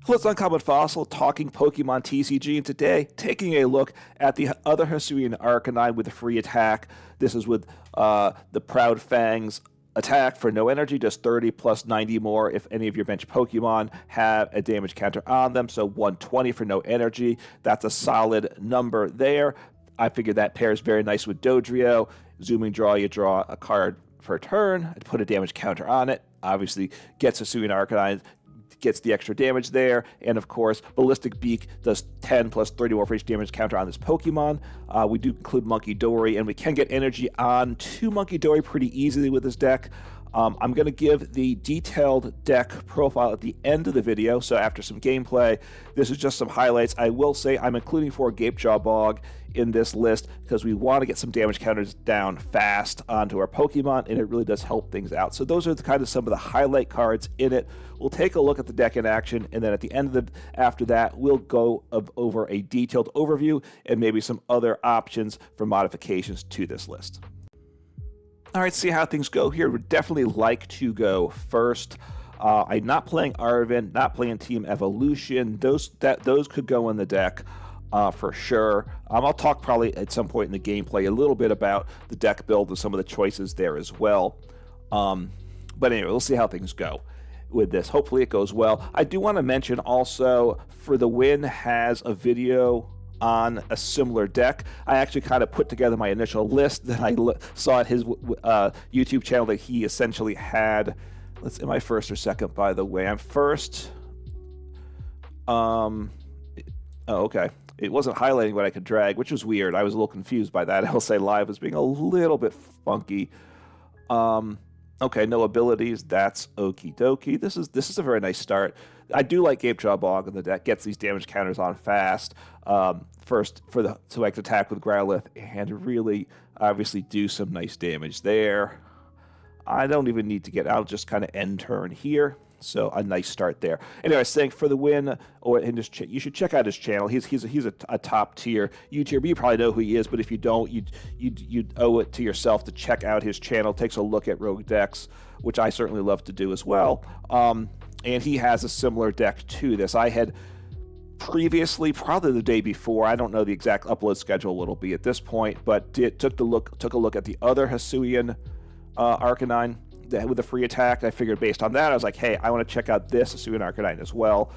Hello, it's Uncommon Fossil, talking Pokemon TCG, and today taking a look at the other Hisuian Arcanine with a free attack. This is with the Proud Fang's attack for no energy, just 30 plus 90 more if any of your bench Pokemon have a damage counter on them, so 120 for no energy. That's a solid number there. I figured that pairs very nice with Dodrio. Zooming draw, you draw a card for a turn, put a damage counter on it. Obviously, gets Hisuian Arcanine, gets the extra damage there, and of course, Ballistic Beak does 10 plus 30 more for each damage counter on this Pokemon. We do include Munkidori, and we can get energy on to Munkidori pretty easily with this deck. I'm going to give the detailed deck profile at the end of the video, so after some gameplay, this is just some highlights. I will say I'm including for Gapejaw Bog in this list because we want to get some damage counters down fast onto our Pokemon, and it really does help things out. So those are kind of some of the highlight cards in it. We'll take a look at the deck in action, and then at the end of after that, we'll go over a detailed overview and maybe some other options for modifications to this list. All right, see how things go here. Would definitely like to go first. I'm not playing Arven, not playing Team Evolution. Those could go in the deck for sure. I'll talk probably at some point in the gameplay a little bit about the deck build and some of the choices there as well. But anyway, we'll see how things go with this. Hopefully it goes well. I do want to mention also, For the Win has a video on a similar deck. I actually kind of put together my initial list that I saw at his YouTube channel that he essentially had. Am I first or second, by the way? I'm first. Oh, okay. It wasn't highlighting what I could drag, which was weird. I was a little confused by that. I will say live was being a little bit funky. Okay, no abilities. That's okie dokie. This is a very nice start. I do like Gapejaw Bog in the deck. Gets these damage counters on fast. First so I can attack with Growlithe and really obviously do some nice damage there. I don't even need to I'll just kind of end turn here. So a nice start there. Anyway, I was saying For the Win, you should check out his channel. He's a top tier YouTuber. You probably know who he is, but if you don't, you owe it to yourself to check out his channel. Takes a look at rogue decks, which I certainly love to do as well. And he has a similar deck to this. I had previously, probably the day before, I don't know the exact upload schedule it'll be at this point, but took a look at the other Hisuian Arcanine with a free attack. I figured based on that, I was like, hey, I want to check out this Hisuian Arcanine as well.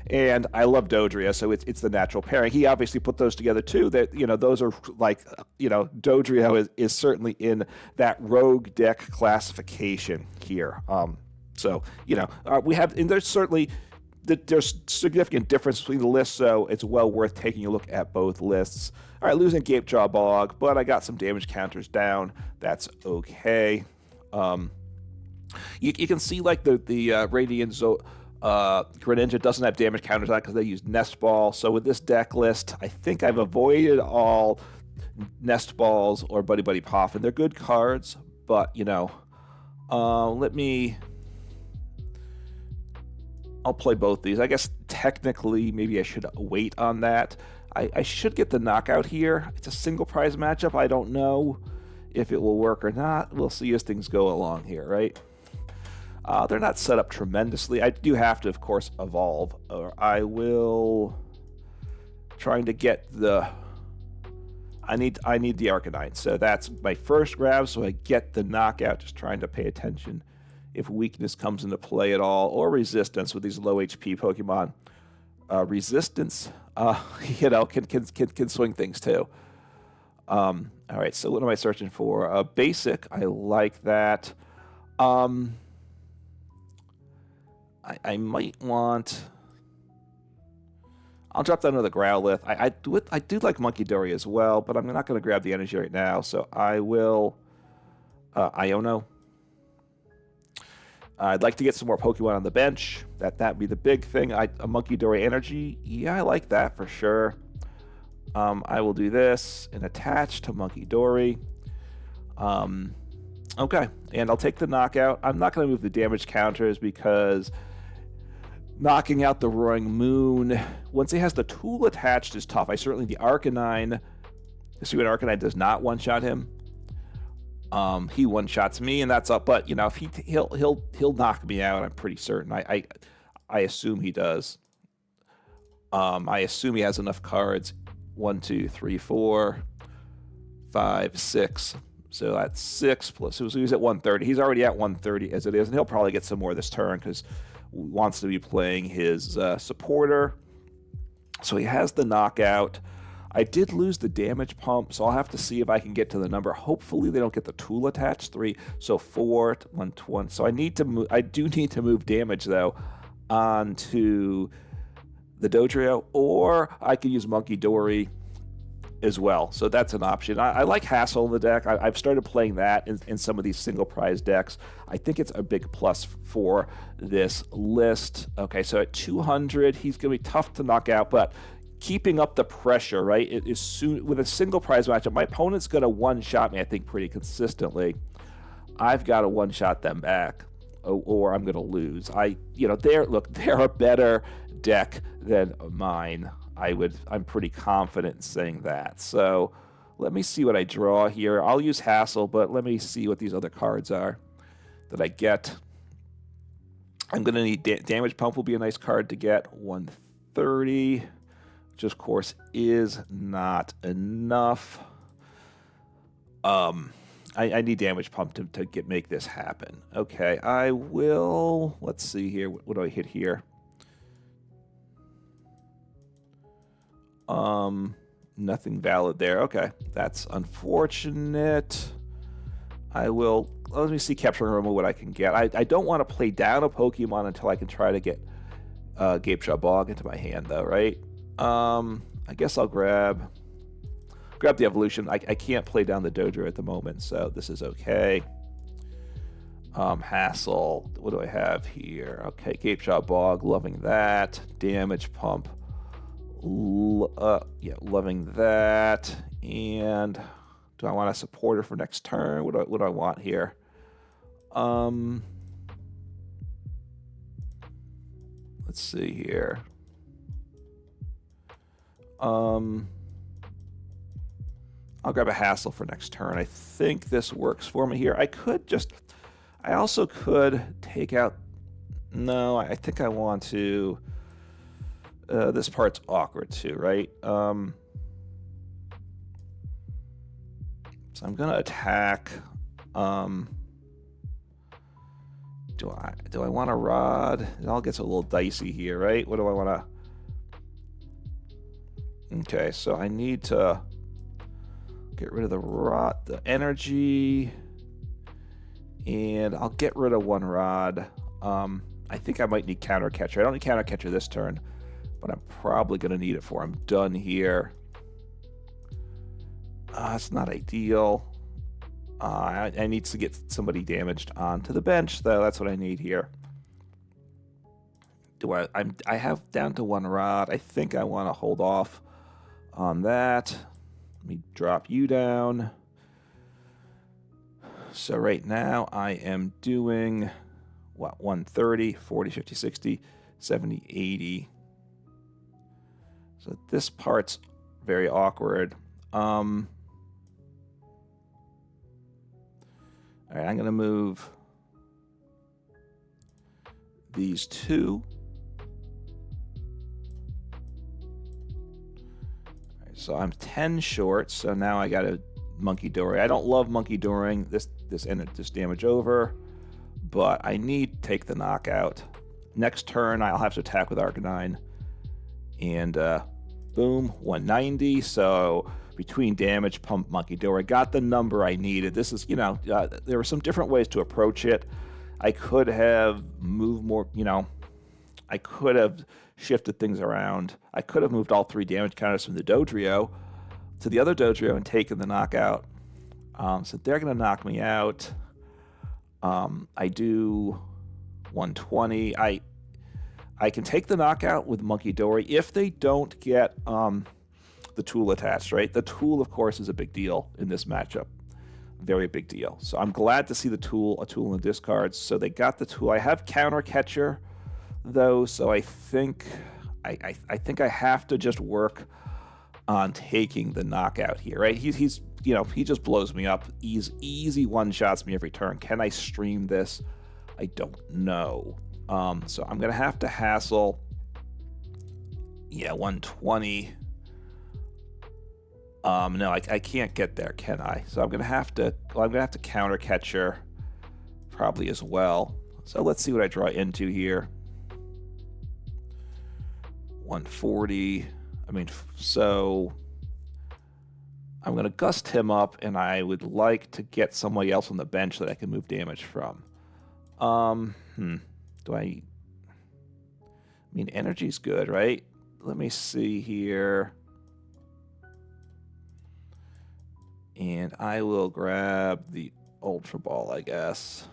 And I love Dodrio, so it's the natural pairing. He obviously put those together too. That those are like, Dodrio is certainly in that rogue deck classification here. So we have, and there's certainly there's significant difference between the lists, so it's well worth taking a look at both lists. All right, losing Gapejaw Bog, but I got some damage counters down. That's okay. You can see like the Radiant Greninja doesn't have damage counters on it because they use Nest Ball. So with this deck list, I think I've avoided all Nest Balls or Buddy Buddy Poffin. They're good cards, but I'll play both these. I guess technically maybe I should wait on that. I should get the knockout here. It's a single prize matchup. I don't know if it will work or not. We'll see as things go along here, right? They're not set up tremendously. I do have to, of course, evolve, or I will trying to get the. I need the Arcanine, so that's my first grab. So I get the knockout. Just trying to pay attention if weakness comes into play at all, or resistance with these low HP Pokemon. Resistance, can swing things too. All right, so what am I searching for? Basic, I like that. I might want. I'll drop down another Growlithe. I do like Munkidori as well, but I'm not going to grab the energy right now, so I will. Iono. I'd like to get some more Pokemon on the bench. That'd be the big thing. A Munkidori energy. Yeah, I like that for sure. I will do this and attach to Munkidori. Okay, and I'll take the knockout. I'm not going to move the damage counters because knocking out the Roaring Moon, once it has the tool attached, is tough. The Arcanine, Hisuian Arcanine does not one-shot him. He one-shots me, and that's up. But if he'll knock me out, I'm pretty certain. I assume he does. I assume he has enough cards. 1, 2, 3, 4, 5, 6. So that's 6 plus. So he's at 130. He's already at 130 as it is, and he'll probably get some more this turn because he wants to be playing his supporter. So he has the knockout. I did lose the damage pump, so I'll have to see if I can get to the number. Hopefully they don't get the tool attached. 3, so 4, 120. So I need to move. I do need to move damage though onto the Dodrio, or I could use Munkidori as well. So that's an option. I like Hassel in the deck. I've started playing that in some of these single prize decks. I think it's a big plus for this list. Okay, so at 200, he's going to be tough to knock out, but keeping up the pressure, right? It is soon with a single prize matchup. My opponent's going to one-shot me, I think, pretty consistently. I've got to one-shot them back, or I'm going to lose. They're a better deck than mine. I'm pretty confident in saying that. So let me see what I draw here. I'll use Hassel, but let me see what these other cards are that I get. I'm going to need Damage Pump will be a nice card to get. 130, which of course is not enough. I need Damage Pump to make this happen. Okay, I will. Let's see here. What do I hit here? Nothing valid there. Okay, that's unfortunate. Let me see Capturing Aroma what I can get. I don't want to play down a Pokemon until I can try to get Gapejaw Bog into my hand, though, right? I guess I'll grab the evolution. I can't play down the Dodrio at the moment, so this is okay. Hassel, what do I have here? Okay, Gapejaw Bog, loving that. Damage Pump. Loving that. And do I want a supporter for next turn? What do I want here? Let's see here. I'll grab a Hassel for next turn. I think this works for me here. I also could take out. No, I think I want to. This part's awkward too, right? So I'm gonna attack. Do I want a rod? It all gets a little dicey here, right? What do I want to? Okay, so I need to get rid of the rod, the energy, and I'll get rid of one rod. I think I might need Counter Catcher. I don't need Counter Catcher this turn, but I'm probably going to need it for I'm done here. It's not ideal. I need to get somebody damaged onto the bench, though. That's what I need here. I have down to one rod. I think I want to hold off on that. Let me drop you down. So right now I am doing, 130, 40, 50, 60, 70, 80. So this part's very awkward. All right, I'm going to move these two. All right, so I'm 10 short, so now I got a Munkidori. I don't love Munkidoring this damage over, but I need to take the knockout. Next turn, I'll have to attack with Arcanine. And boom, 190. So between Damage Pump, Munkidori, got the number I needed. This is, there were some different ways to approach it. I could have moved more, I could have shifted things around. I could have moved all 3 damage counters from the Dodrio to the other Dodrio and taken the knockout. So they're going to knock me out. I do 120. I can take the knockout with Munkidori if they don't get the tool attached, right? The tool, of course, is a big deal in this matchup. Very big deal. So I'm glad to see a tool in the discards. So they got the tool. I have Counter Catcher, though, so I think I have to just work on taking the knockout here, right? He just blows me up. He's easy one-shots me every turn. Can I stream this? I don't know. So I'm going to have to Hassel. Yeah, 120. No, I can't get there, can I? So I'm gonna have to. Well, I'm gonna have to counter catcher, probably as well. So let's see what I draw into here. 140. I mean, so I'm gonna gust him up, and I would like to get somebody else on the bench that I can move damage from. Do I mean, energy's good, right? Let me see here. And I will grab the Ultra Ball, I guess.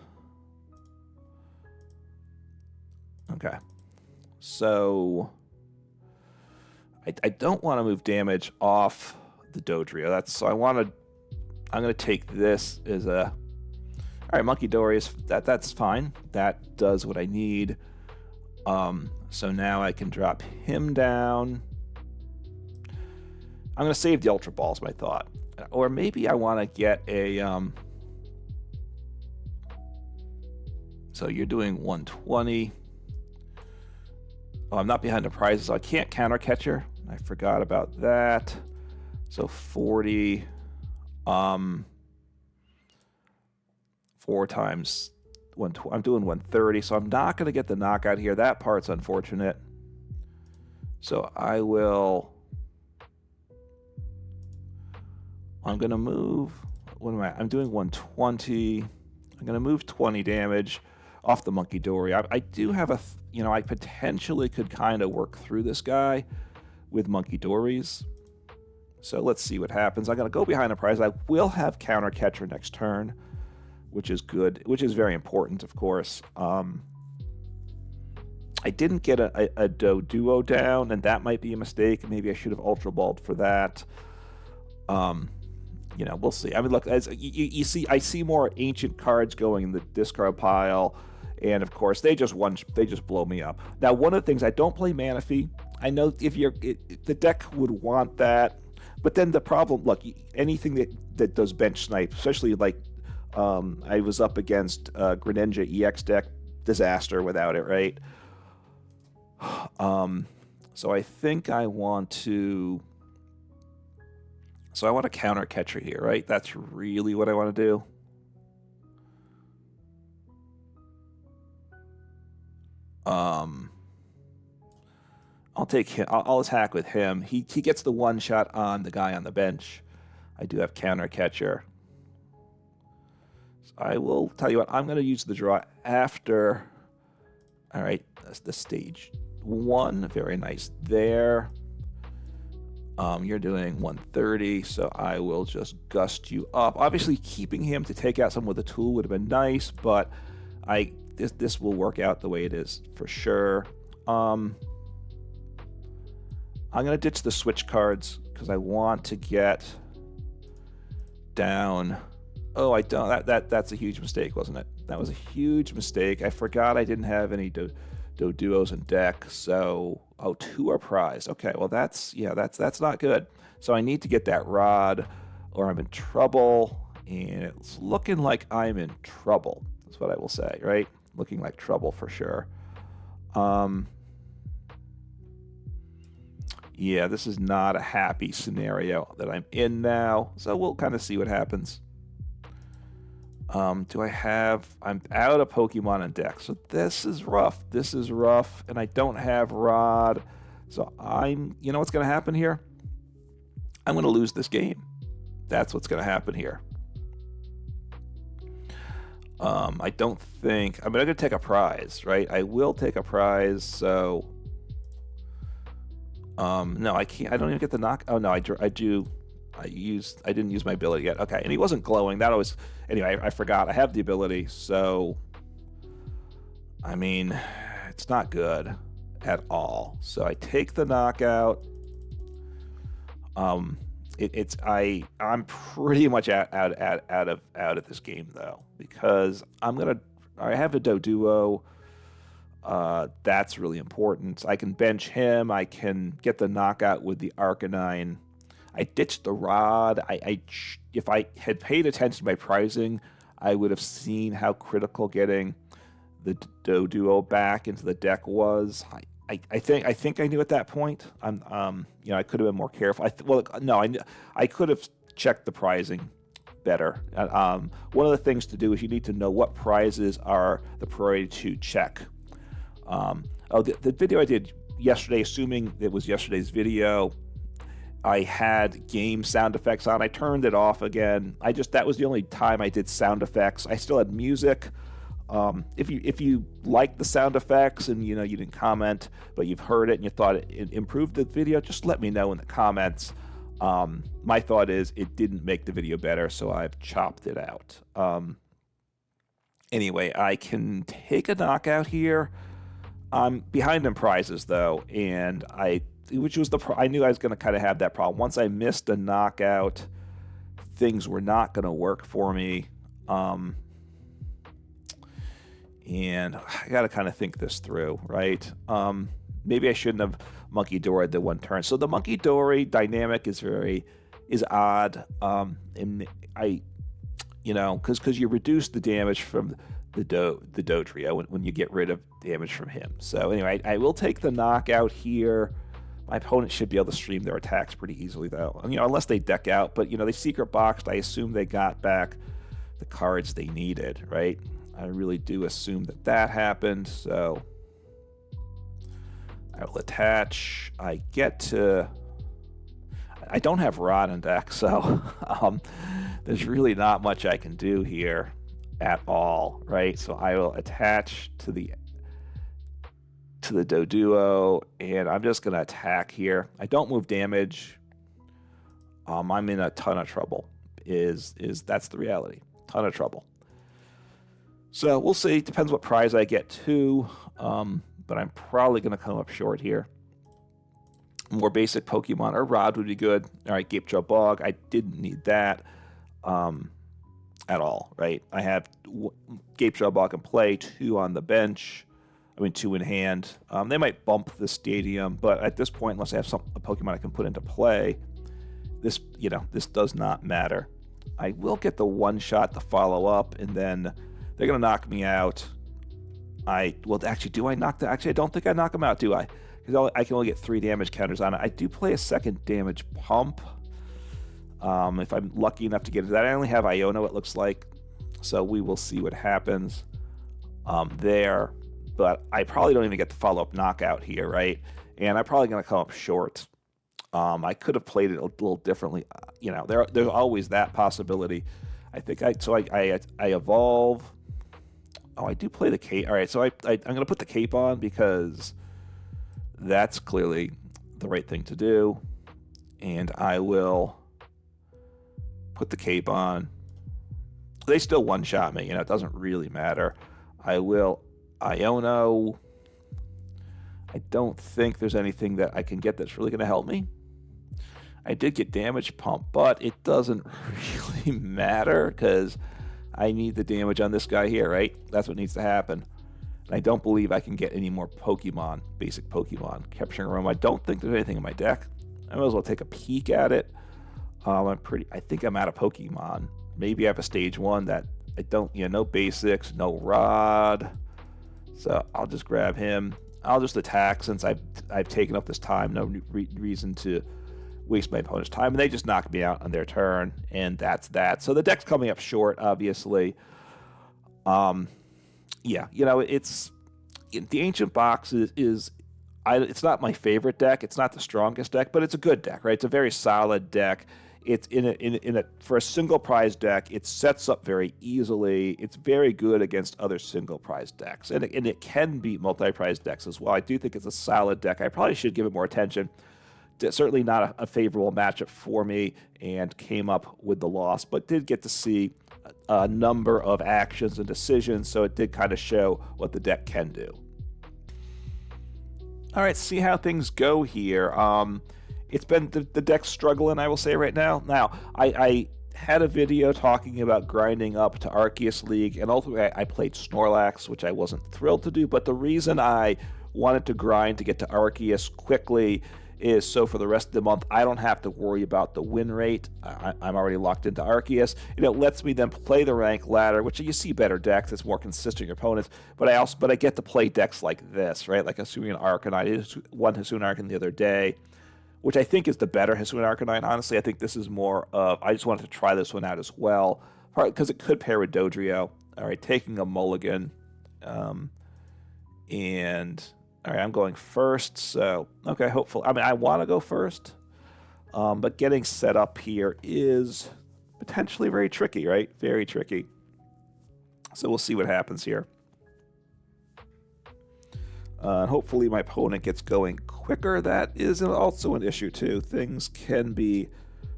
Okay. So I don't want to move damage off the Dodrio. So I'm gonna take this as a. All right, Munkidori is that's fine. That does what I need. So now I can drop him down. I'm gonna save the Ultra Balls, my thought. Or maybe I want to get a. So you're doing 120. Oh, I'm not behind the prizes, so I can't counter catcher. I forgot about that. So 40. 4 times 120. I'm doing 130, so I'm not going to get the knockout here. That part's unfortunate. So I will. I'm going to move. What am I? I'm doing 120. I'm going to move 20 damage off the Munkidori. I do have a. I potentially could kind of work through this guy with Munkidoris. So let's see what happens. I'm going to go behind the prize. I will have counter catcher next turn, which is good, which is very important, of course. I didn't get a Doduo down, and that might be a mistake. Maybe I should have Ultra Balled for that. We'll see. I mean, look, as you see, I see more ancient cards going in the discard pile, and of course, they just blow me up. Now, one of the things, I don't play Manaphy. I know the deck would want that, but then the problem, look, anything that does bench snipe, especially like. I was up against Greninja EX deck, disaster without it, right? So I think I want to. So I want a counter catcher here, right? That's really what I want to do. I'll take him. I'll attack with him. He gets the one shot on the guy on the bench. I do have counter catcher. I will tell you what, I'm going to use the draw after. All right, that's the stage 1. Very nice there. You're doing 130, so I will just gust you up. Obviously, keeping him to take out someone with a tool would have been nice, but this will work out the way it is for sure. I'm going to ditch the switch cards because I want to get down. Oh, I don't. That's a huge mistake, wasn't it? That was a huge mistake. I forgot I didn't have any Doduos in deck. So, 2 are prized. Okay, well that's not good. So I need to get that rod, or I'm in trouble. And it's looking like I'm in trouble. That's what I will say, right? Looking like trouble for sure. Yeah, this is not a happy scenario that I'm in now. So we'll kind of see what happens. I'm out of Pokemon in deck, so this is rough. And I don't have Rod, so you know what's going to happen here? I'm going to lose this game. That's what's going to happen here. I don't think, I'm going to take a prize, right? I will take a prize, so, no, I can't, I don't even get the knock. Oh, no, I do. I didn't use my ability yet. Okay, and he wasn't glowing. Anyway, I forgot. I have the ability, so I mean, it's not good at all. So I take the knockout. I'm pretty much out of this game though, because I have a Doduo. That's really important. I can bench him. I can get the knockout with the Arcanine. I ditched the Rod. If I had paid attention to my pricing, I would have seen how critical getting the Doduo back into the deck was. I think I knew at that point. You know, I could have been more careful. I could have checked the pricing better. One of the things to do is you need to know what prizes are the priority to check. The video I did yesterday, assuming it was yesterday's video, I had game sound effects on. I turned it off again. That was the only time I did sound effects. I still had music. If you like the sound effects and you didn't comment, but you've heard it and you thought it improved the video, just let me know in the comments. My thought is it didn't make the video better, so I've chopped it out. Anyway, I can take a knockout here. I'm behind in prizes though, and I knew I was going to kind of have that problem. Once I missed a knockout, things were not going to work for me. And I got to kind of think this through, right? Maybe I shouldn't have Munkidori the one turn. So the Munkidori dynamic is odd. And because you reduce the damage from the Dodrio when you get rid of damage from him. So anyway, I will take the knockout here. My opponent should be able to stream their attacks pretty easily, though. Unless they deck out. But they secret boxed. I assume they got back the cards they needed, right? I really do assume that happened, so I will attach. I don't have Rod in deck, so there's really not much I can do here at all, right? So I will attach to the Doduo, and I'm just going to attack here. I don't move damage. I'm in a ton of trouble. That's the reality? Ton of trouble. So we'll see. Depends what prize I get too, but I'm probably going to come up short here. More basic Pokemon or Rod would be good. All right, Gapejaw Bog. I didn't need that at all, right? I have Gapejaw Bog in play, 2 on the bench. 2 in hand. They might bump the stadium, but at this point, unless I have a Pokemon I can put into play, this does not matter. I will get the one shot to follow up, and then they're going to knock me out. Do I knock that? Actually, I don't think I knock them out, do I? Because I can only get 3 damage counters on it. I do play a second damage pump. If I'm lucky enough to get that. I only have Iono, it looks like. So we will see what happens there. But I probably don't even get the follow-up knockout here, right? And I'm probably going to come up short. I could have played it a little differently. There's always that possibility. I think I evolve. Oh, I do play the cape. All right, so I'm going to put the cape on because that's clearly the right thing to do. And I will put the cape on. They still one-shot me. It doesn't really matter. I will Iono. I don't think there's anything that I can get that's really going to help me. I did get Damage Pump, but it doesn't really matter because I need the damage on this guy here, right? That's what needs to happen. And I don't believe I can get any more Pokemon, basic Pokemon. Capturing Aroma. I don't think there's anything in my deck. I might as well take a peek at it. I think I'm out of Pokemon. Maybe I have a stage 1 that I don't, no basics, no Rod. So I'll just grab him. I'll just attack since I've taken up this time. No reason to waste my opponent's time. And they just knock me out on their turn. And that's that. So the deck's coming up short, obviously. Yeah, it's the Ancient Box it's not my favorite deck. It's not the strongest deck, but it's a good deck, right? It's a very solid deck. It's for a single prize deck, it sets up very easily. It's very good against other single prize decks, and it can beat multi-prize decks as well. I do think it's a solid deck. I probably should give it more attention. Certainly not a favorable matchup for me, and came up with the loss, but did get to see a number of actions and decisions, so it did kind of show what the deck can do. All right, see how things go here. It's been the deck's struggling, I will say right now. Now, I had a video talking about grinding up to Arceus League, and ultimately I played Snorlax, which I wasn't thrilled to do, but the reason I wanted to grind to get to Arceus quickly is so for the rest of the month, I don't have to worry about the win rate. I'm already locked into Arceus. And it lets me then play the rank ladder, which you see better decks. It's more consistent with your opponents. But I get to play decks like this, right? Like Hisuian Arcanine. I did one Hisuian Arcanine the other day, which I think is the better Hisuian Arcanine. Honestly, I think this is more of, I just wanted to try this one out as well, because it could pair with Dodrio. All right, taking a mulligan. And all right, I'm going first. So, okay, hopefully. I mean, I want to go first, but getting set up here is potentially very tricky, right? Very tricky. So we'll see what happens here. Hopefully my opponent gets going quicker. That is also an issue, too. Things can be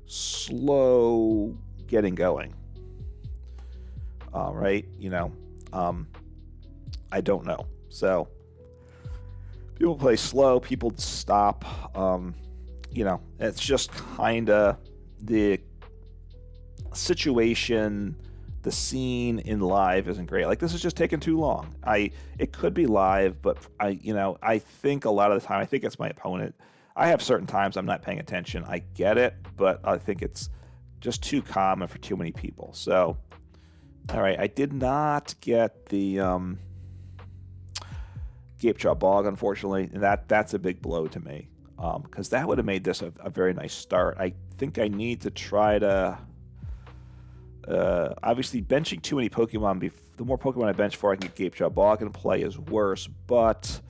slow getting going. Right? You know, I don't know. So people play slow, people stop. You know, it's just kind of the situation, the scene in live isn't great. Like, this is just taking too long. It could be live, but I think a lot of the time, I think it's my opponent. I have certain times I'm not paying attention. I get it, but I think it's just too common for too many people. So, all right, I did not get the Gapejaw Bog, unfortunately, and that's a big blow to me, because that would have made this a very nice start. I think I need to try to, obviously, benching too many Pokemon, the more Pokemon I bench for, I can get Gapejaw Bog in play is worse, but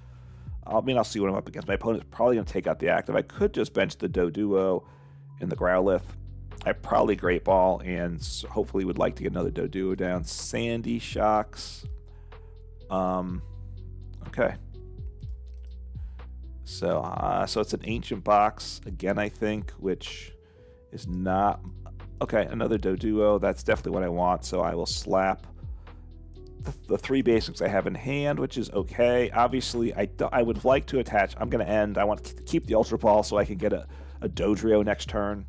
I'll see what I'm up against. My opponent's probably going to take out the active. I could just bench the Doduo and the Growlithe. I probably Great Ball, and hopefully would like to get another Doduo down. Sandy Shocks. Okay. So it's an Ancient Box again, I think, which is not okay. Another Doduo. That's definitely what I want. So I will slap the three basics I have in hand, which is okay. Obviously, I would like to attach. I'm going to end. I want to keep the Ultra Ball so I can get a Dodrio next turn,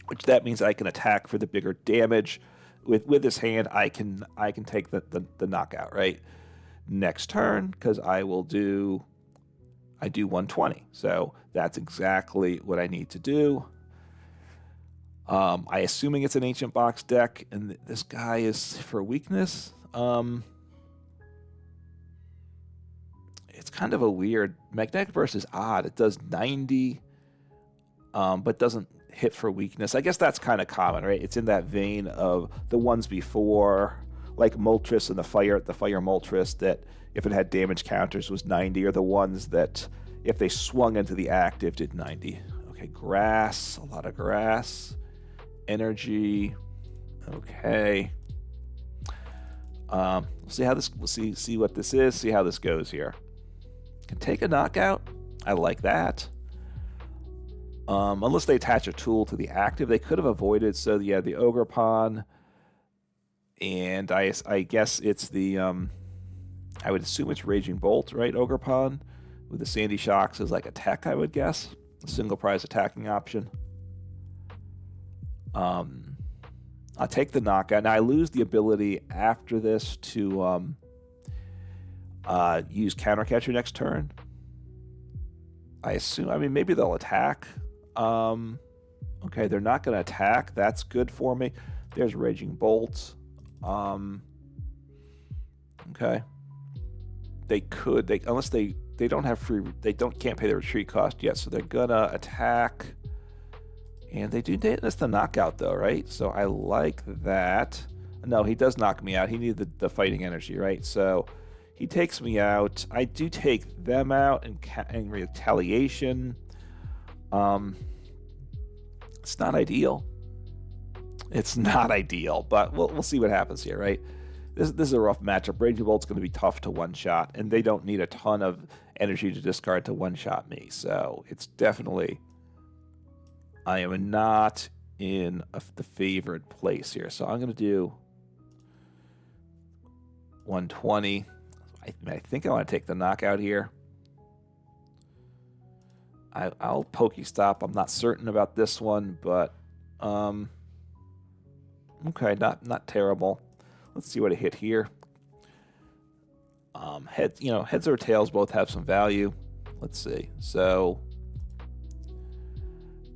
which that means I can attack for the bigger damage. With this hand, I can take the knockout, right? Next turn, because I do 120. So that's exactly what I need to do. I assuming it's an Ancient Box deck, and this guy is for weakness. It's kind of a weird. Magnetic Burst is odd. It does 90, but doesn't hit for weakness. I guess that's kind of common, right? It's in that vein of the ones before, like Moltres and the fire Moltres, that if it had damage counters was 90, or the ones that if they swung into the active did 90. Okay, grass, a lot of grass, energy. Okay. We'll see how this. We'll see what this is. See how this goes here. Can take a knockout. I like that. Unless they attach a tool to the active, they could have avoided. So yeah, the Ogerpon, and I guess it's the I would assume it's Raging Bolt, right? Ogerpon with the Sandy Shocks is like a tech, I would guess, a single prize attacking option. I'll take the knockout. Now I lose the ability after this to use Counter Catcher next turn. I assume. I mean, maybe they'll attack. Okay, they're not going to attack. That's good for me. There's Raging Bolt. Okay. They could. Unless they don't have free. Can't pay the retreat cost yet, so they're gonna attack. And they do. That's the knockout, though, right? So I like that. No, he does knock me out. He needed the fighting energy, right? So he takes me out. I do take them out in retaliation. It's not ideal. It's not ideal, but we'll see what happens here, right? This is a rough matchup. Raging Bolt's going to be tough to one-shot, and they don't need a ton of energy to discard to one-shot me. So it's definitely... I am not in the favored place here. So I'm going to do 120. I think I want to take the knockout here. I'll Pokestop. I'm not certain about this one, but okay, not terrible. Let's see what I hit here. Heads or tails both have some value. Let's see. So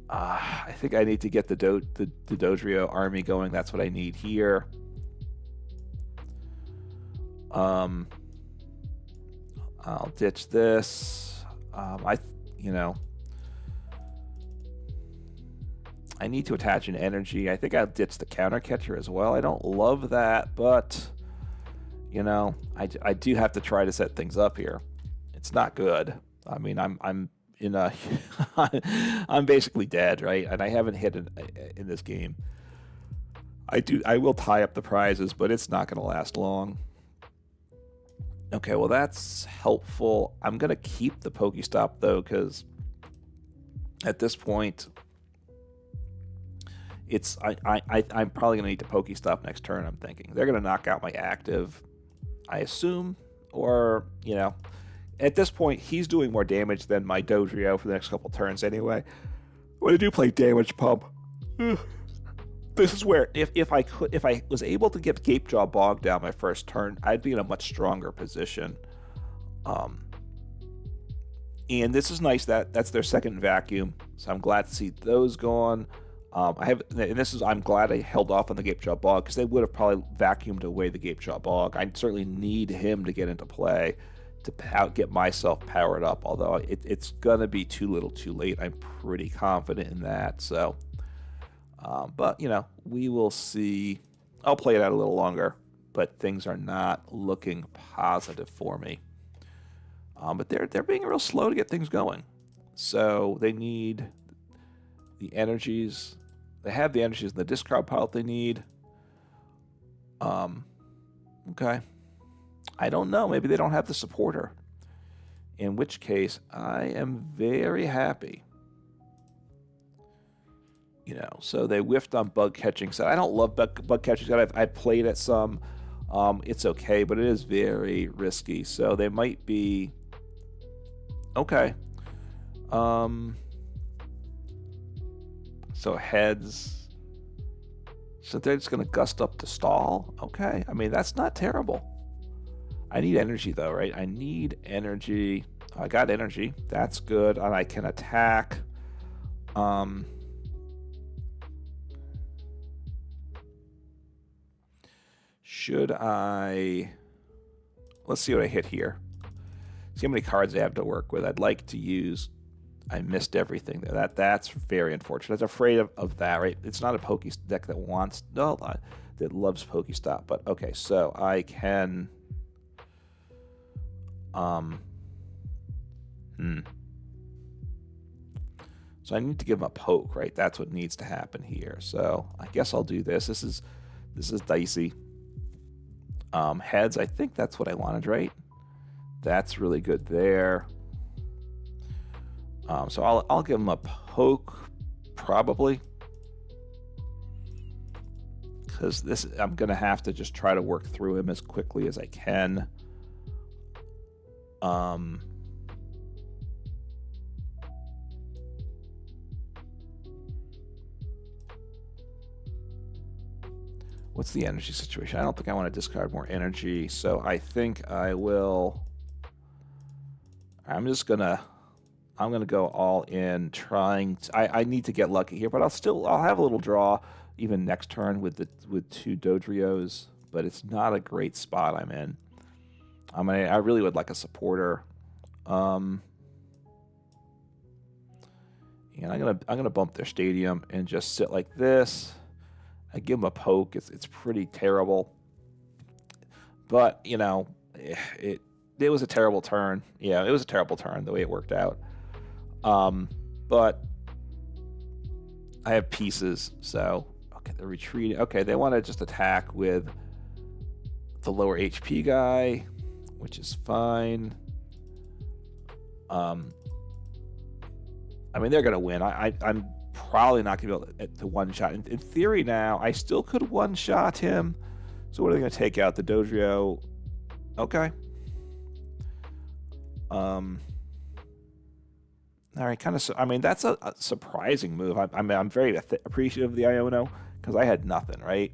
I think I need to get the Dodrio army going. That's what I need here. I'll ditch this. You know, I need to attach an energy. I think I'll ditch the counter catcher as well. I don't love that, but you know, I do have to try to set things up here. It's not good. I mean, I'm in a I'm basically dead, right? And I haven't hit in this game. I will tie up the prizes, but it's not going to last long. Okay, well that's helpful. I'm going to keep the Pokestop though, because at this point, I'm probably going to need to Pokestop next turn. I'm thinking they're going to knock out my active, I assume, or you know, at this point he's doing more damage than my Dodrio for the next couple turns anyway. When I do play Damage Pump, this is where if I was able to get Gapejaw Bog down my first turn, I'd be in a much stronger position. And this is nice that's their second vacuum, so I'm glad to see those gone. I'm glad I held off on the Gapejaw Bog because they would have probably vacuumed away the Gapejaw Bog. I certainly need him to get into play to get myself powered up, although it's gonna be too little too late. I'm pretty confident in that. So, but you know, we will see. I'll play it out a little longer, but things are not looking positive for me. But they're being real slow to get things going, so they need the energies. They have the energies in the discard pile that they need. Okay. I don't know. Maybe they don't have the supporter. In which case, I am very happy. You know, so they whiffed on bug catching set. I don't love bug catching set. I've played it some. It's okay, but it is very risky. So they might be okay. So heads. So they're just going to gust up to stall. Okay. I mean, that's not terrible. I need energy, though, right? I need energy. I got energy. That's good. And I can attack. Should I... Let's see what I hit here. See how many cards I have to work with. I'd like to use... I missed everything there. That's very unfortunate. I was afraid of that, right? It's not a Poke deck that wants... No, that loves Pokestop. But, okay, so I can... So I need to give him a poke, right? That's what needs to happen here. So I guess I'll do this. This is dicey. Heads, I think that's what I wanted, right? That's really good there. So I'll give him a poke, probably. Because I'm gonna have to just try to work through him as quickly as I can. What's the energy situation? I don't think I want to discard more energy, so I think I will... I'm gonna go all in, trying to... I need to get lucky here, but I'll have a little draw even next turn with two Dodrios, but it's not a great spot I'm in. I really would like a supporter. And I'm gonna bump their stadium and just sit like this. I give them a poke. It's pretty terrible, but you know, it was a terrible turn. Yeah, it was a terrible turn the way it worked out. But I have pieces, so okay, they're retreating. Okay, they want to just attack with the lower HP guy, which is fine. I mean, they're gonna win. I'm probably not gonna be able to one-shot. In theory now, I still could one-shot him. So what are they gonna take out? The Dodrio? Okay. All right, kind of. I mean, that's a surprising move. I'm very appreciative of the Iono because I had nothing, right?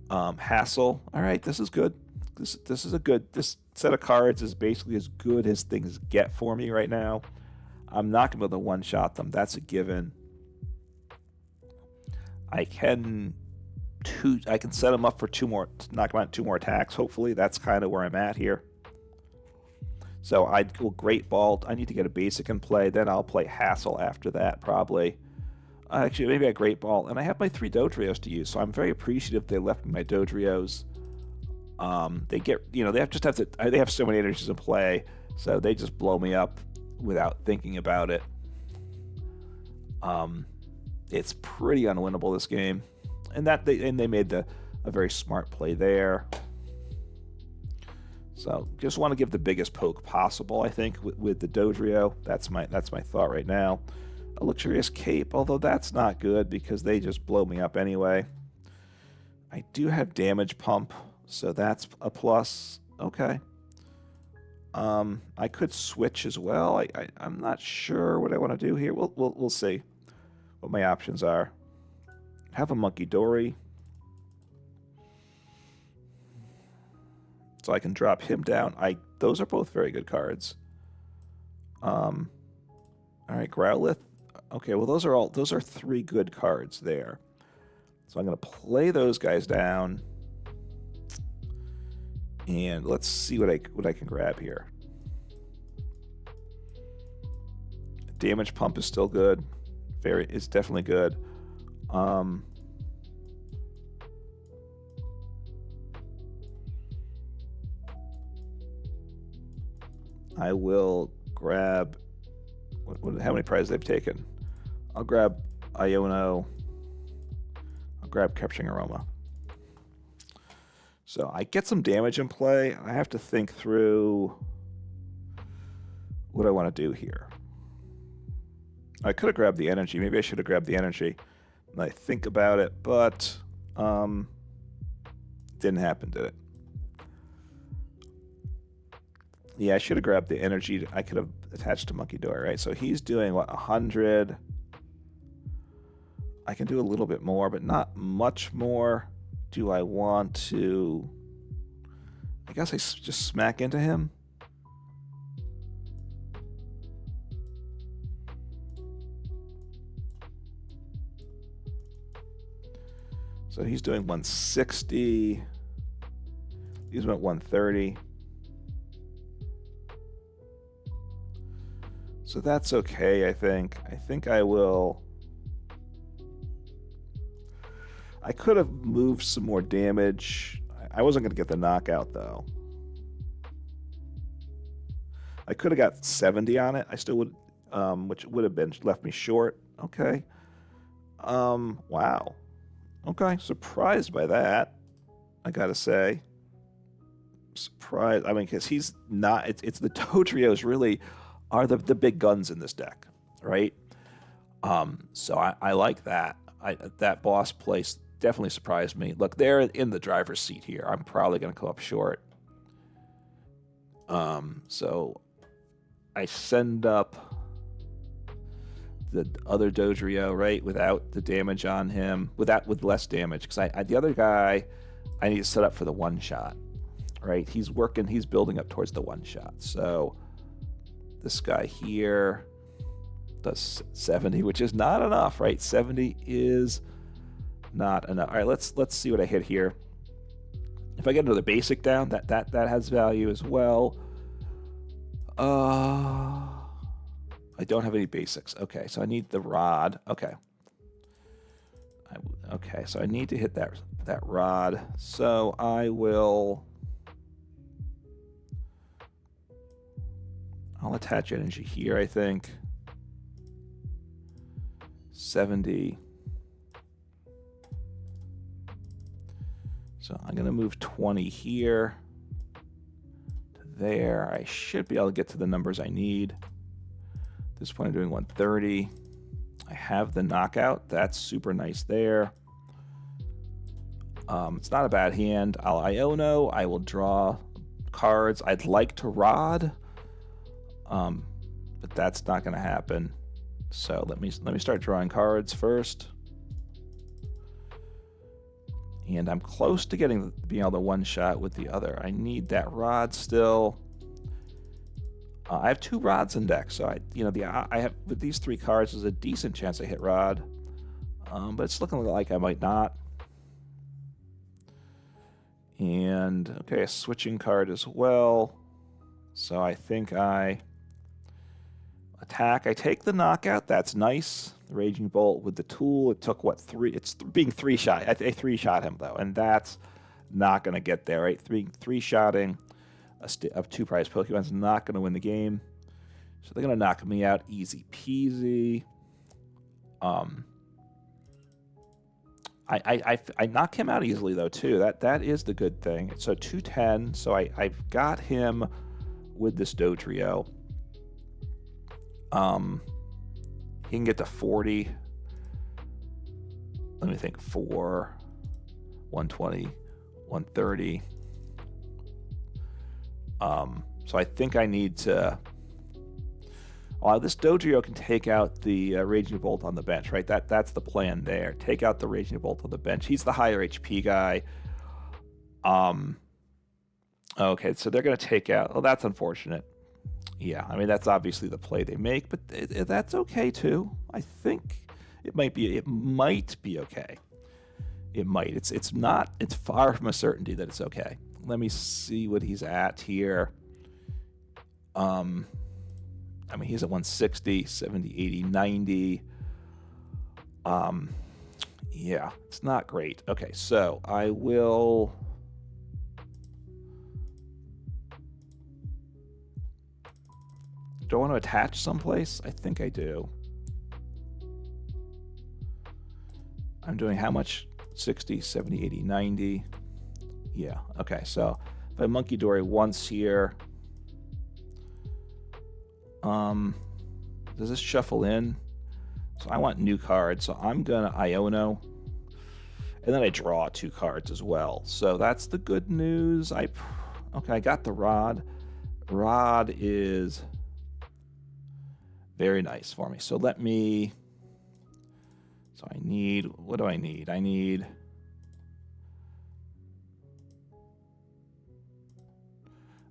Hassel. All right, this is good. This is a good. This set of cards is basically as good as things get for me right now. I'm not gonna be able to one-shot them. That's a given. I can set him up for knock him out 2 more attacks. Hopefully, that's kind of where I'm at here. So I'd go Great Ball. I need to get a basic in play. Then I'll play Hassel after that, probably. Actually, maybe a Great Ball. And I have my 3 Dodrios to use, so I'm very appreciative they left me my Dodrios. They get, they have so many energies in play, so they just blow me up without thinking about it. It's pretty unwinnable, this game. And they made a very smart play there. So just want to give the biggest poke possible, I think, with the Dodrio. That's my thought right now. A Luxurious Cape, although that's not good because they just blow me up anyway. I do have Damage Pump, so that's a plus. Okay. I could switch as well. I'm not sure what I want to do here. We'll see what my options are. Have a Munkidori, so I can drop him down. Those are both very good cards. All right, Growlithe. Okay, well those are 3 good cards there. So I'm going to play those guys down, and let's see what I can grab here. Damage Pump is still good. It's definitely good. I will grab how many prizes they've taken. I'll grab Iono. I'll grab Capturing Aroma. So I get some damage in play. I have to think through what I want to do here. I could have grabbed the energy. Maybe I should have grabbed the energy. And I think about it, but didn't happen, did it? Yeah, I should have grabbed the energy. I could have attached to Munkidori, right? So he's doing, what, 100? I can do a little bit more, but not much more. Do I want to... I guess I just smack into him? So he's doing 160. He's about 130. So that's okay, I think. I think I will... I could have moved some more damage. I wasn't going to get the knockout, though. I could have got 70 on it. I still would, which would have been left me short. Okay. Wow. Okay, surprised by that, I gotta say. Surprised. I mean, because he's not... It's the Dodrios really are the big guns in this deck, right? So I like that. That boss place definitely surprised me. Look, they're in the driver's seat here. I'm probably going to come up short. So I send up the other Dodrio, right, without the damage on him, with less damage, because the other guy I need to set up for the one shot, right? He's building up towards the one shot. So this guy here does 70, which is not enough, right? 70 is not enough. All right, let's see what I hit here. If I get another basic down, that has value as well. I don't have any basics. Okay, so I need the rod. Okay. Okay, so I need to hit that rod. So I'll attach energy here, I think. 70. So I'm going to move 20 here to there. I should be able to get to the numbers I need. At this point, I'm doing 130. I have the knockout. That's super nice there. It's not a bad hand. I'll Iono. I will draw cards. I'd like to rod, but that's not going to happen. So let me start drawing cards first. And I'm close to being able to one-shot with the other. I need that rod still. I have 2 rods in deck, so I have with these 3 cards, there's a decent chance I hit rod. but it's looking like I might not. And, okay, a switching card as well. So I think I attack. I take the knockout. That's nice. The Raging Bolt with the tool. It took, what, 3? It's being 3-shot. I 3-shot him, though, and that's not going to get there, right? 3-shotting a 2-prize Pokemon is not going to win the game. So they're going to knock me out easy peasy. I knock him out easily, though, too. That is the good thing. So 210. So I've got him with this Dodrio. He can get to 40. Let me think. 4, 120, 130. So I think I need to... this Dodrio can take out the Raging Bolt on the bench, right? That's the plan there. Take out the Raging Bolt on the bench. He's the higher HP guy. Okay, so they're going to take out... Oh, that's unfortunate. Yeah, I mean, that's obviously the play they make, but that's okay, too. I think it might be okay. It might. It's not... It's far from a certainty that it's okay. Let me see what he's at here. I mean, he's at 160, 70, 80, 90. Yeah, it's not great. Okay, so I will... Do I want to attach someplace? I think I do. I'm doing how much? 60, 70, 80, 90. Yeah, okay, so if I Munkidori once here... does this shuffle in? So I want new cards, so I'm gonna Iono, and then I draw 2 cards as well. So that's the good news. Okay, I got the Rod. Rod is very nice for me. So let me... So I need... What do I need? I need...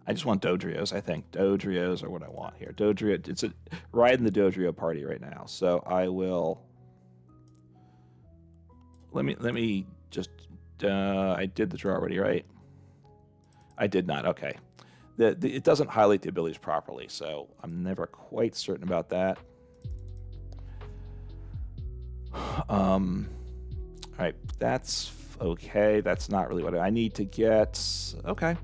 I just want Dodrios, I think. Dodrios are what I want here. Dodrio, it's riding the Dodrio party right now. So I will... Let me just... I did the draw already, right? I did not, okay. It doesn't highlight the abilities properly, so I'm never quite certain about that. All right, that's okay. That's not really what I need to get. Okay.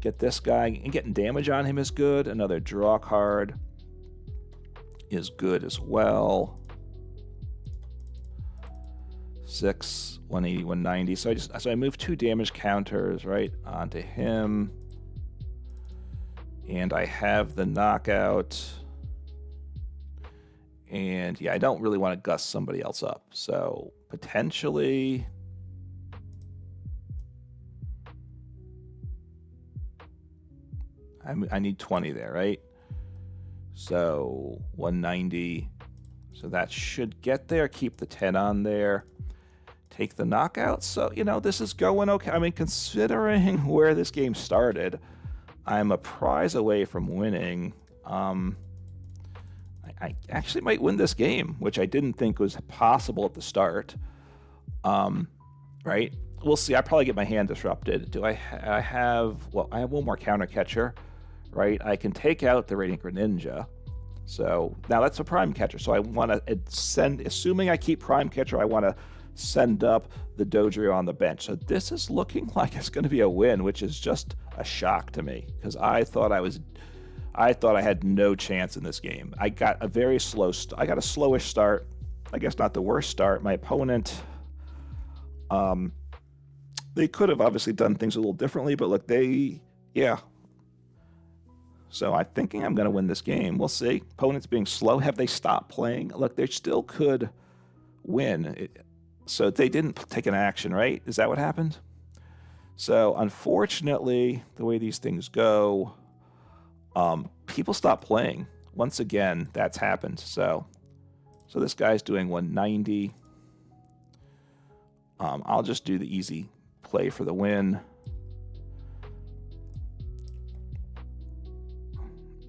Get this guy, and getting damage on him is good. Another draw card is good as well. 6, 180, 190. So I move 2 damage counters right onto him. And I have the knockout. And yeah, I don't really want to gust somebody else up. So potentially... I need 20 there, right? So 190. So that should get there. Keep the 10 on there. Take the knockout. So, this is going okay. I mean, considering where this game started, I'm a prize away from winning. I actually might win this game, which I didn't think was possible at the start. Right? We'll see. I probably get my hand disrupted. I have one more counter catcher. Right, I can take out the Radiant Greninja. So now that's a Prime Catcher. So I want to send, assuming I keep Prime Catcher, I want to send up the Dodrio on the bench. So this is looking like it's going to be a win, which is just a shock to me because I thought I had no chance in this game. I got a very slow. I got a slowish start. I guess not the worst start. My opponent, they could have obviously done things a little differently, but look, yeah. So I'm thinking I'm going to win this game. We'll see. Opponents being slow. Have they stopped playing? Look, they still could win. So they didn't take an action, right? Is that what happened? So unfortunately, the way these things go, people stop playing. Once again, that's happened. So this guy's doing 190. I'll just do the easy play for the win.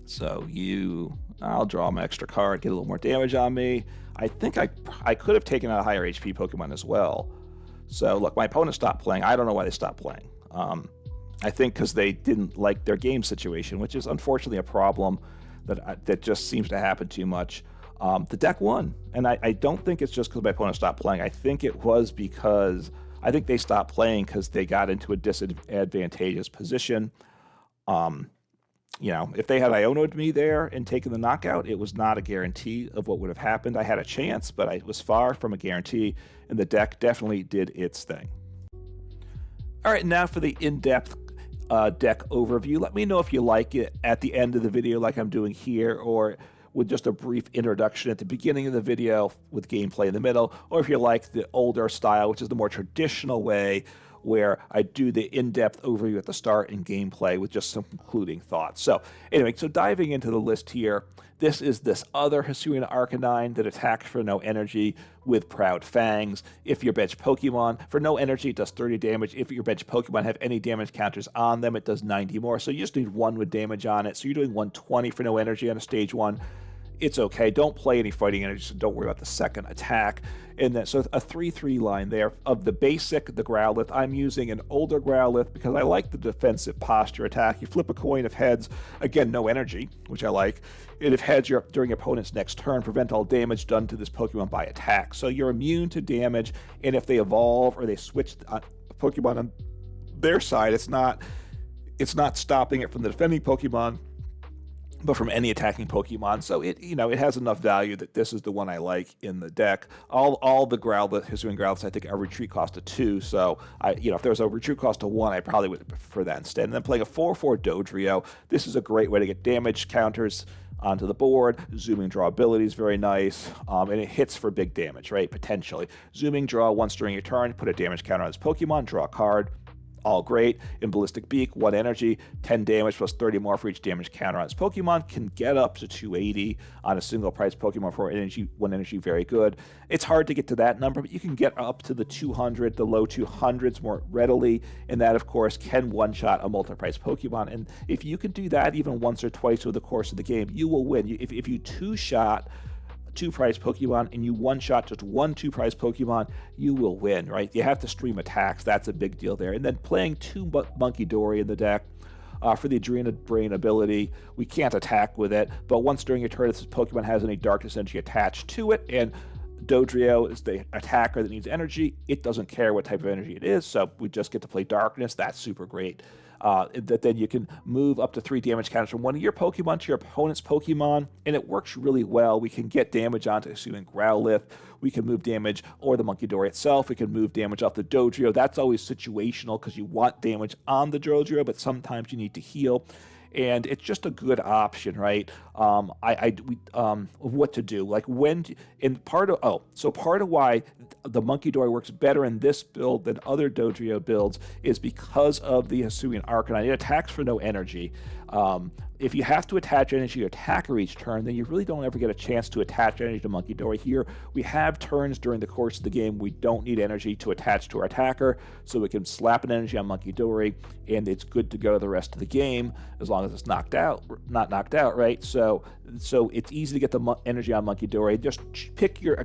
So I'll draw my extra card, get a little more damage on me. I think I could have taken out a higher HP Pokemon as well. So look, my opponent stopped playing. I don't know why they stopped playing. I think because they didn't like their game situation, which is unfortunately a problem that just seems to happen too much. The deck won, and I don't think it's just because my opponent stopped playing. I think it was because I think they stopped playing because they got into a disadvantageous position. You know, if they had Iono'd me there and taken the knockout, it was not a guarantee of what would have happened. I had a chance, but it was far from a guarantee, and the deck definitely did its thing. All right, now for the in-depth deck overview. Let me know if you like it at the end of the video like I'm doing here, or with just a brief introduction at the beginning of the video with gameplay in the middle, or if you like the older style, which is the more traditional way where I do the in-depth overview at the start and gameplay with just some concluding thoughts. So anyway, so diving into the list here, this is this other Hisuian Arcanine that attacks for no energy with Proud Fangs. If your bench Pokemon, for no energy, it does 30 damage. If your bench Pokemon have any damage counters on them, it does 90 more. So you just need one with damage on it. So you're doing 120 for no energy on a stage 1. It's okay. Don't play any fighting energy, so don't worry about the second attack. And then, so a 3-3 line there of the basic, the Growlithe. I'm using an older Growlithe because I like the defensive posture attack. You flip a coin of heads, again, no energy, which I like. And if heads, you're during opponent's next turn, prevent all damage done to this Pokemon by attack. So you're immune to damage, and if they evolve or they switch Pokemon on their side, it's not stopping it from the defending Pokemon, but from any attacking Pokemon. So it has enough value that this is the one I like in the deck. All the Growlithe, Hisuian Growlithe, I think are retreat cost of 2. So if there's a retreat cost of 1, I probably would prefer that instead. And then playing a 4/4 Dodrio. This is a great way to get damage counters onto the board. Zooming draw ability is very nice, and it hits for big damage, right? Potentially. Zooming draw once during your turn, put a damage counter on this Pokemon, draw a card. All great. In Ballistic Beak, 1 energy, 10 damage plus 30 more for each damage counter on its Pokemon, can get up to 280 on a single price Pokemon for 1 energy, very good. It's hard to get to that number, but you can get up to the 200, the low 200s more readily, and that, of course, can one-shot a multi-price Pokemon. And if you can do that even once or twice over the course of the game, you will win. If you two-shot 2-price Pokemon and you one-shot just 1 2-price Pokemon, you will win, right? You have to stream attacks. That's a big deal there. And then playing 2 Munkidori in the deck for the Adrenal Brain ability. We can't attack with it, but once during your turn, if this Pokemon has any darkness energy attached to it, and Dodrio is the attacker that needs energy, it doesn't care what type of energy it is, so we just get to play darkness. That's super great. That then you can move up to 3 damage counters from one of your Pokemon to your opponent's Pokemon, and it works really well. We can get damage onto Hisuian Growlithe. We can move damage, or the Munkidori itself. We can move damage off the Dodrio. That's always situational because you want damage on the Dodrio, but sometimes you need to heal. And it's just a good option, right? What to do, like when, and part of why the Munkidori works better in this build than other Dodrio builds is because of the Hisuian Arcanine. It attacks for no energy. If you have to attach energy to your attacker each turn, then you really don't ever get a chance to attach energy to Munkidori. Here, we have turns during the course of the game we don't need energy to attach to our attacker, so we can slap an energy on Munkidori, and it's good to go the rest of the game as long as it's not knocked out, right? So it's easy to get the energy on Munkidori. Just pick your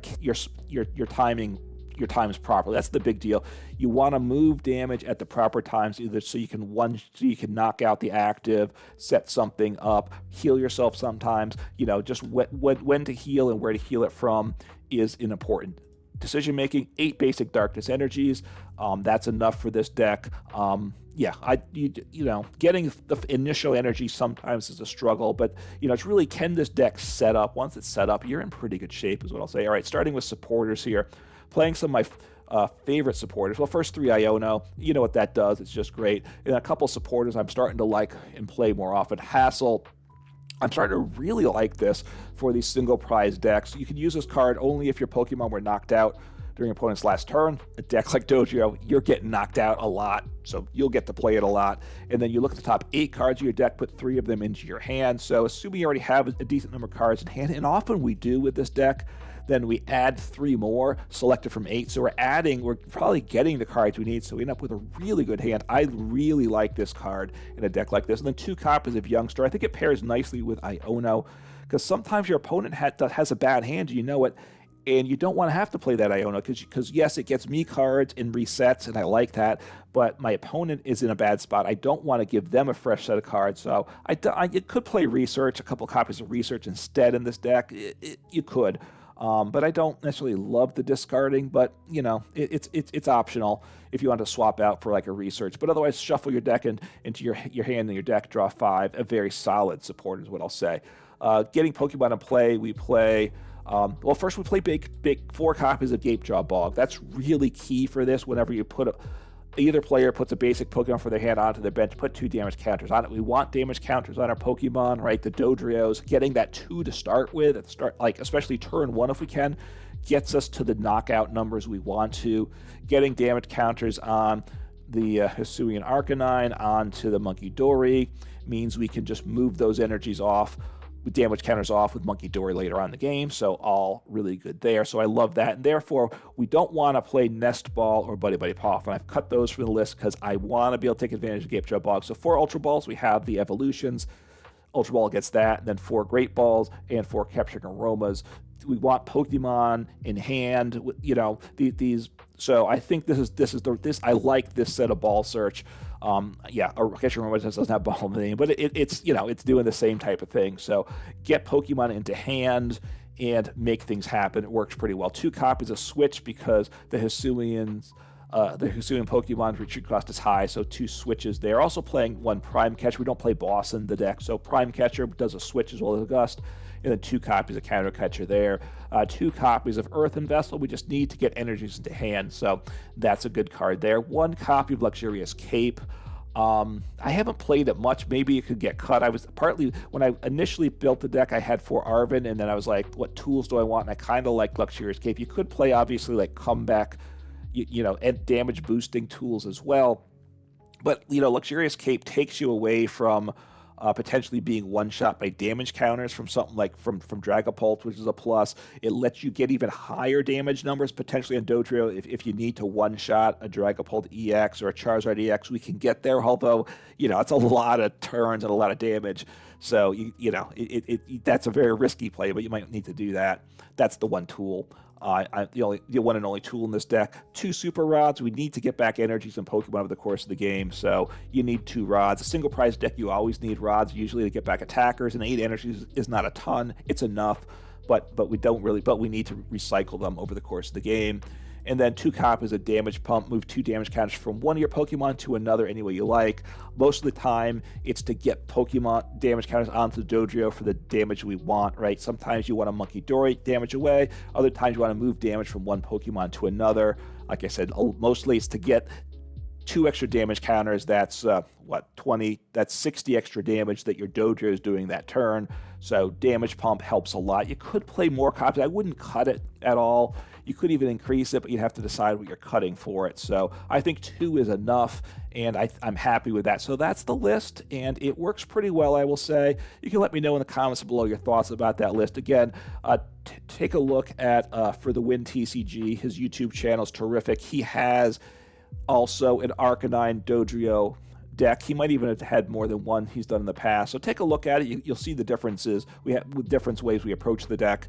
timing. Your times properly. That's the big deal. You want to move damage at the proper times, either so you can knock out the active, set something up, heal yourself sometimes. Just when to heal and where to heal it from is an important decision making. 8 basic darkness energies. That's enough for this deck. Getting the initial energy sometimes is a struggle, but it's really, can this deck set up? Once it's set up, you're in pretty good shape, is what I'll say. All right, starting with supporters here. Playing some of my favorite supporters. Well, first 3 Iono. You know what that does. It's just great. And a couple supporters I'm starting to like and play more often. Hassel. I'm starting to really like this for these single prize decks. You can use this card only if your Pokemon were knocked out during your opponent's last turn. A deck like Dodrio, you're getting knocked out a lot, so you'll get to play it a lot. And then you look at the top 8 cards of your deck, put 3 of them into your hand. So assuming you already have a decent number of cards in hand, and often we do with this deck, then we add 3 more selected from 8. So we're probably getting the cards we need, so we end up with a really good hand. I really like this card in a deck like this. And then 2 copies of Youngster. I think it pairs nicely with Iono. because sometimes your opponent has a bad hand, you know it, and you don't want to have to play that Iono because yes, it gets me cards and resets, and I like that, but my opponent is in a bad spot. I don't want to give them a fresh set of cards, so I could play Research, a couple copies of Research instead in this deck. You could, but I don't necessarily love the discarding, but you know, it's optional if you want to swap out for like a Research. But otherwise, shuffle your deck into your hand and your deck, draw 5. A very solid support is what I'll say. Getting Pokemon in play, we play. Well, first we play big 4 copies of Gapejaw Bog. That's really key for this. Whenever you put either player puts a basic Pokemon for their hand onto their bench, put 2 damage counters on it. We want damage counters on our Pokemon, right? The Dodrios, getting that 2 to start with, like especially turn 1 if we can, gets us to the knockout numbers we want to. Getting damage counters on the Hisuian Arcanine onto the Munkidori means we can just move those energies off, with damage counters off with Munkidori later on in the game, so all really good there. So I love that, and therefore we don't want to play Nest Ball or Buddy Buddy Puff, and I've cut those from the list because I want to be able to take advantage of Gapejaw Bog. So 4 Ultra Balls, we have the evolutions. Ultra Ball gets that, and then 4 Great Balls and 4 Capturing Aromas. We want Pokemon in hand, you know, these. So I think this I like this set of Ball Search. Yeah, Capturing Aroma doesn't have ball in the name, but it's you know, it's doing the same type of thing. So get Pokemon into hand and make things happen. It works pretty well. 2 copies of Switch because the Hisuian Pokemon retreat cost is high, so 2 switches there. Also playing 1 Prime Catcher. We don't play boss in the deck, so Prime Catcher does a switch as well as a gust, and then 2 copies of Counter Catcher there. 2 copies of Earthen Vessel. We just need to get energies into hand, so that's a good card there. 1 copy of Luxurious Cape. I haven't played it much. Maybe it could get cut. I was partly, when I initially built the deck, I had 4 Arven, and then I was like, what tools do I want? And I kind of like Luxurious Cape. You could play, obviously, like comeback, you know, and damage boosting tools as well. But, you know, Luxurious Cape takes you away from potentially being one-shot by damage counters from something like from Dragapult, which is a plus. It lets you get even higher damage numbers potentially on Dodrio if you need to one-shot a Dragapult EX or a Charizard EX. We can get there, although, you know, it's a lot of turns and a lot of damage. So, you know, that's a very risky play, but you might need to do that. That's the one tool. The one and only tool in this deck. 2 Super Rods. We need to get back energies in Pokemon over the course of the game, so you need 2 rods. A single prize deck, you always need rods, usually to get back attackers, and 8 energies is not a ton. It's enough, but we need to recycle them over the course of the game. And then 2 copies of Damage Pump. Move 2 damage counters from one of your Pokemon to another any way you like. Most of the time, it's to get Pokemon damage counters onto the Dodrio for the damage we want, right? Sometimes you want a Munkidori damage away. Other times you want to move damage from one Pokemon to another. Like I said, mostly it's to get 2 extra damage counters. That's 20. That's 60 extra damage that your Dodrio is doing that turn. So Damage Pump helps a lot. You could play more copies. I wouldn't cut it at all. You could even increase it, but you'd have to decide what you're cutting for it. So I think 2 is enough, and I'm happy with that. So that's the list, and it works pretty well, I will say. You can let me know in the comments below your thoughts about that list. Again, take a look at For the Win TCG. His YouTube channel is terrific. He has also an Arcanine Dodrio deck. He might even have had more than one he's done in the past. So take a look at it. You'll see the differences. We have with different ways we approach the deck.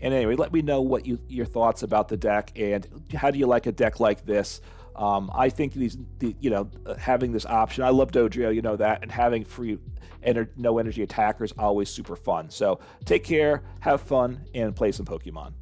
And anyway, let me know what your thoughts about the deck and how do you like a deck like this. I think having this option, I love Dodrio, you know that, and having free no energy attackers always super fun. So take care, have fun, and play some Pokemon.